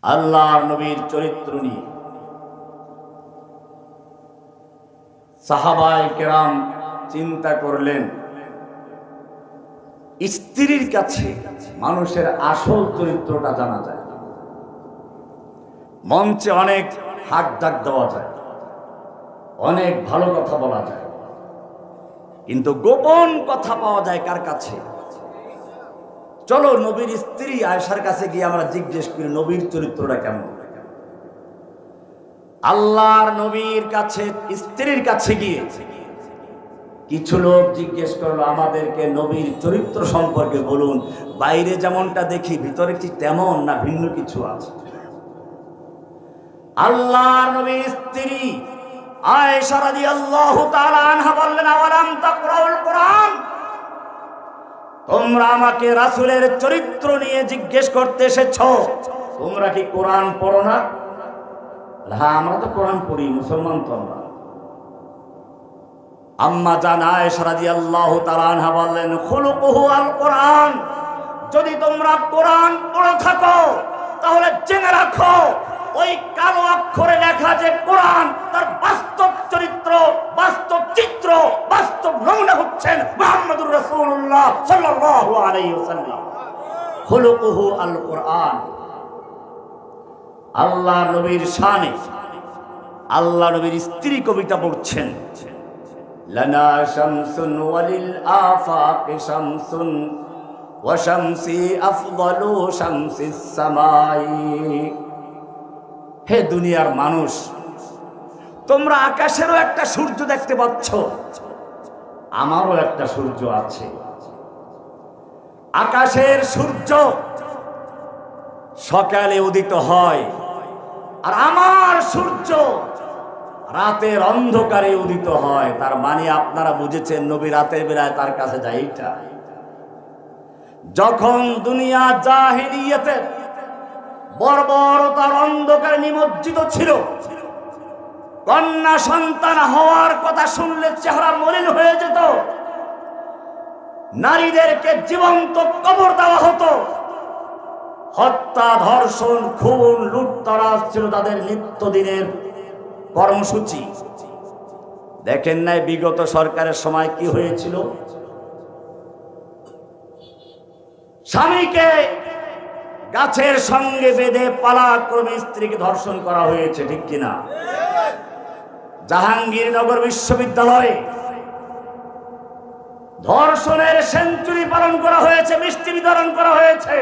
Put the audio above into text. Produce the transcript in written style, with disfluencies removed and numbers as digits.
আল্লাহর নবীর চরিত্র নিয়ে সাহাবায়ে কেরাম চিন্তা করলেন, স্ত্রীর কাছে মানুষের আসল চরিত্রটা জানা যায়। মঞ্চে অনেক হাক ডাক দেওয়া যায়, অনেক ভালো কথা বলা যায়, কিন্তু গোপন কথা পাওয়া যায় কার কাছে? চলো নবীর স্ত্রী আয়েশার কাছে গিয়ে আমরা জিজ্ঞেস করি নবীর চরিত্রটা কেমন। আল্লাহর নবীর কাছে স্ত্রীর কাছে গিয়ে কিছু লোক জিজ্ঞেস করলো, আমাদেরকে নবীর চরিত্র সম্পর্কে বলুন, বাইরে যেমনটা দেখি ভিতরে কি তেমন না ভিন্ন কিছু আছে? আল্লাহর নবীর স্ত্রী আয়েশা রাদিয়াল্লাহু তাআলা আনহা বললেন, আওয়ালাম তাকরাউল কোরআন? তোমরা আমাকে রাসূলের চরিত্র নিয়ে জিজ্ঞেস করতে এসেছো, তোমরা কি কোরআন পড়ো না? হ্যাঁ, আমরা তো কোরআন পড়ি, মুসলমান তো আমরা। আম্মা জান আয়েশা রাদিয়াল্লাহু তাআলা আনহা বললেন, খুলুকুহু আল কোরআন। যদি তোমরা কোরআন পড়ে থাকো তাহলে জেনে রাখো, ওই কালো অক্ষরে লেখা যে কোরআন, তার বাস্তব চরিত্র, বাস্তব চিত্র, বাস্তব নমুনা হচ্ছেন মুহাম্মদুর রাসূলুল্লাহ সাল্লাল্লাহু আলাইহি ওয়াসাল্লাম। খুলুকুহু আল কোরআন। আল্লাহ নবীর শানে আল্লাহ নবীর স্ত্রী কবিতা পড়ছেন, লানা শামসুন ওয়ালিল আফাকি শামসুন ওয়া শামসি আফদালু শামসিস সামাই। হে দুনিয়ার মানুষ, তোমরা আকাশেরও একটা সূর্য দেখতে পাচ্ছ, আমারও একটা সূর্য আছে। আকাশের সূর্য সকালে উদিত হয়, আর আমার সূর্য রাতের অন্ধকারে উদিত হয়। তার মানে আপনারা বুঝেছেন, নবী রাতের বেলায় তার কাছে যায়। এইটা যখন দুনিয়া জাহিলিয়াতের বর্বরতার অন্ধকারে নিমজ্জিত ছিল, কন্যা সন্তান হওয়ার কথা শুনলে চেহারা মলিন হয়ে যেত, নারীদেরকে জীবন্ত কবর দেওয়া হতো, হত্যা, ধর্ষণ, খুন, লুটতরাজ ছিল তাদের নিত্যদিনের কর্মসূচি। দেখেন নাই বিগত সরকারের সময় কি হয়েছিল? স্বামীকে গাছের সঙ্গে বেঁধে পালাক্রমে স্ত্রীকে ধর্ষণ করা হয়েছে, ঠিক কিনা? জাহাঙ্গীরনগর বিশ্ববিদ্যালয়ে ধর্ষণের সেঞ্চুরি পালন করা হয়েছে, মিষ্টি বিতরণ করা হয়েছে।